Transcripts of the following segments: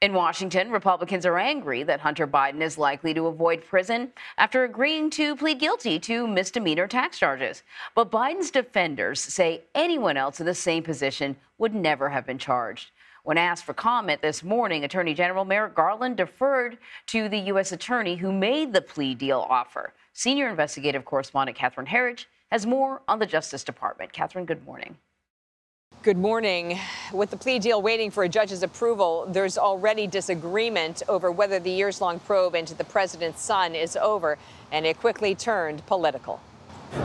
In Washington, Republicans are angry that Hunter Biden is likely to avoid prison after agreeing to plead guilty to misdemeanor tax charges. But Biden's defenders say anyone else in the same position would never have been charged. When asked for comment this morning, Attorney General Merrick Garland deferred to the U.S. attorney who made the plea deal offer. Senior investigative correspondent Catherine Herridge has more on the Justice Department. Catherine, good morning. Good morning. With the plea deal waiting for a judge's approval, there's already disagreement over whether the years-long probe into the president's son is over, and it quickly turned political.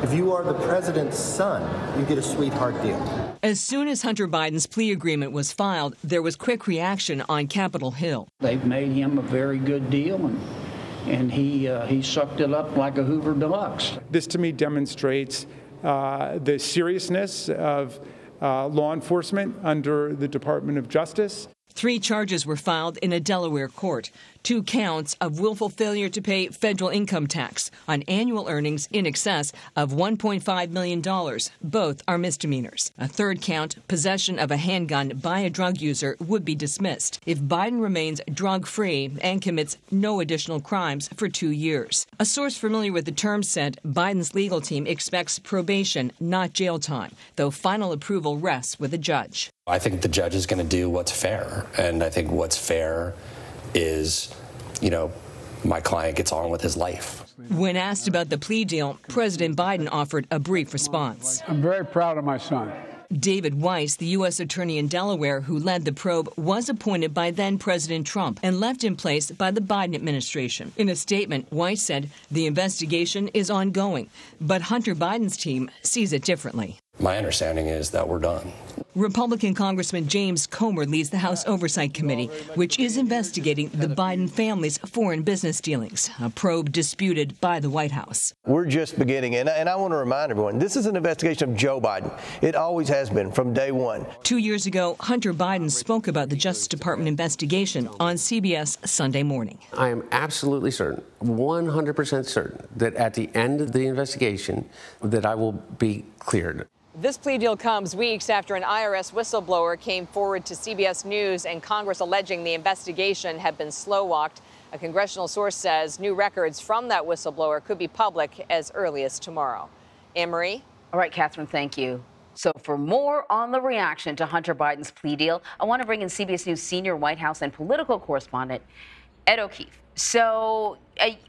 If you are the president's son, you get a sweetheart deal. As soon as Hunter Biden's plea agreement was filed, there was quick reaction on Capitol Hill. They've made him a very good deal, and he sucked it up like a Hoover Deluxe. This to me demonstrates the seriousness of law enforcement under the Department of Justice. 3 charges were filed in a Delaware court. 2 counts of willful failure to pay federal income tax on annual earnings in excess of $1.5 million. Both are misdemeanors. A 3rd count, possession of a handgun by a drug user, would be dismissed if Biden remains drug-free and commits no additional crimes for 2 years. A source familiar with the term said Biden's legal team expects probation, not jail time, though final approval rests with a judge. I think the judge is going to do what's fair, and I think what's fair is, my client gets on with his life. When asked about the plea deal, President Biden offered a brief response. I'm very proud of my son. David Weiss, the U.S. attorney in Delaware who led the probe, was appointed by then-President Trump and left in place by the Biden administration. In a statement, Weiss said the investigation is ongoing, but Hunter Biden's team sees it differently. My understanding is that we're done. Republican Congressman James Comer leads the House Oversight Committee, which is investigating the Biden family's foreign business dealings, a probe disputed by the White House. We're just beginning, and I want to remind everyone, this is an investigation of Joe Biden. It always has been from day one. 2 years ago, Hunter Biden spoke about the Justice Department investigation on CBS Sunday Morning. I am absolutely certain, 100% certain, that at the end of the investigation, that I will be cleared. This plea deal comes weeks after an IRS whistleblower came forward to CBS News and Congress alleging the investigation had been slow-walked. A congressional source says new records from that whistleblower could be public as early as tomorrow. Anne-Marie? All right, Catherine, thank you. So for more on the reaction to Hunter Biden's plea deal, I want to bring in CBS News senior White House and political correspondent Ed O'Keefe. So,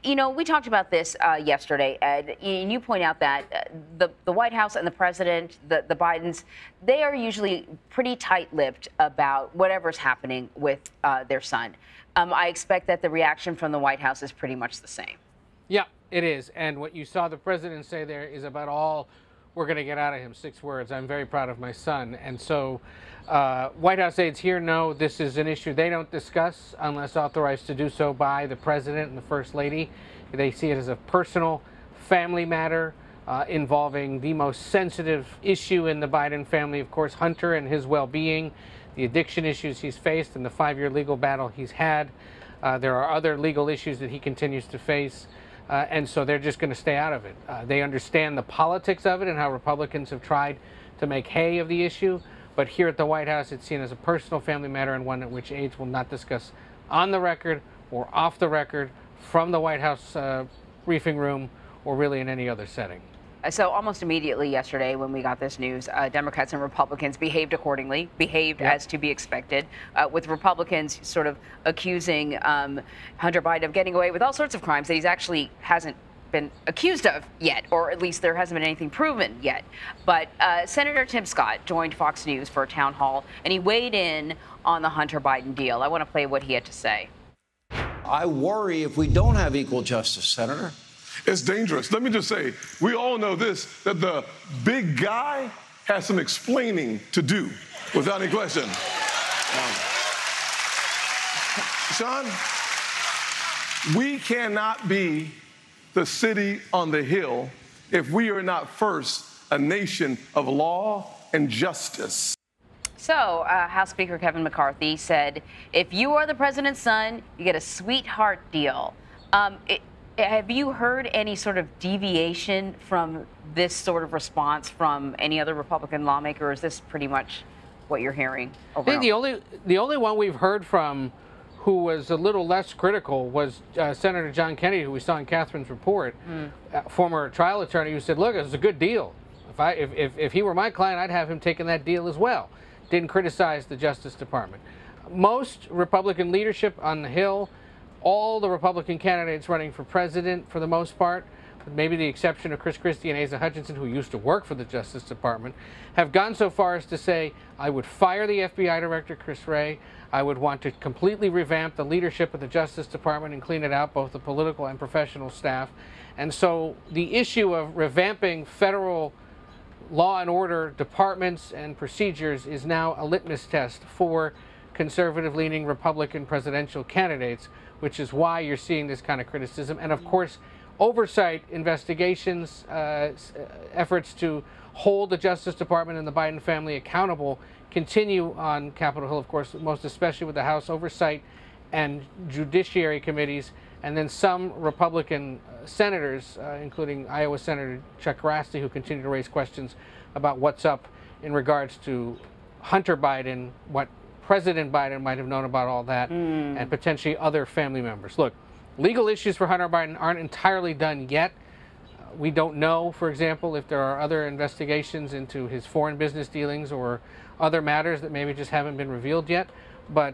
we talked about this yesterday, Ed, and you point out that the White House and the president, the Bidens, they are usually pretty tight-lipped about whatever's happening with their son. I expect that the reaction from the White House is pretty much the same. Yeah, it is. And what you saw the president say there is about all we're going to get out of him. 6 words. I'm very proud of my son. And so White House aides here know this is an issue they don't discuss unless authorized to do so by the president and the first lady. They see it as a personal family matter involving the most sensitive issue in the Biden family, of course, Hunter and his well-being, the addiction issues he's faced, and the 5-year legal battle he's had. There are other legal issues that he continues to face. And so they're just going to stay out of it. They understand the politics of it and how Republicans have tried to make hay of the issue. But here at the White House, it's seen as a personal family matter and one at which aides will not discuss on the record or off the record from the White House briefing room or really in any other setting. So almost immediately yesterday when we got this news, Democrats and Republicans behaved accordingly, as to be expected, with Republicans sort of accusing Hunter Biden of getting away with all sorts of crimes that he's actually hasn't been accused of yet, or at least there hasn't been anything proven yet. But Senator Tim Scott joined Fox News for a town hall, and he weighed in on the Hunter Biden deal. I want to play what he had to say. I worry if we don't have equal justice, Senator. It's dangerous. Let me just say, we all know this, that the big guy has some explaining to do, without any question. Sean, we cannot be the city on the hill if we are not first a nation of law and justice. So House Speaker Kevin McCarthy said, if you are the president's son, you get a sweetheart deal. Have you heard any sort of deviation from this sort of response from any other Republican lawmaker, or is this pretty much what you're hearing? I think the only one we've heard from who was a little less critical was Senator John Kennedy, who we saw in Catherine's report, former trial attorney, who said, look, it's a good deal. If he were my client, I'd have him taking that deal as well. Didn't criticize the Justice Department. Most Republican leadership on the Hill, all the Republican candidates running for president for the most part, with maybe the exception of Chris Christie and Asa Hutchinson, who used to work for the Justice Department, have gone so far as to say, I would fire the FBI Director, Chris Wray. I would want to completely revamp the leadership of the Justice Department and clean it out, both the political and professional staff. And so the issue of revamping federal law and order departments and procedures is now a litmus test for conservative-leaning Republican presidential candidates, which is why you're seeing this kind of criticism. And of course, oversight investigations, efforts to hold the Justice Department and the Biden family accountable continue on Capitol Hill, of course, most especially with the House Oversight and Judiciary Committees, and then some Republican senators, including Iowa Senator Chuck Grassley, who continue to raise questions about what's up in regards to Hunter Biden, what President Biden might have known about all that, and potentially other family members. Look, legal issues for Hunter Biden aren't entirely done yet. We don't know, for example, if there are other investigations into his foreign business dealings or other matters that maybe just haven't been revealed yet. But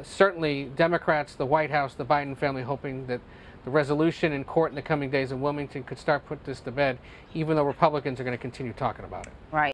certainly Democrats, the White House, the Biden family, hoping that the resolution in court in the coming days in Wilmington could start putting this to bed, even though Republicans are going to continue talking about it. Right.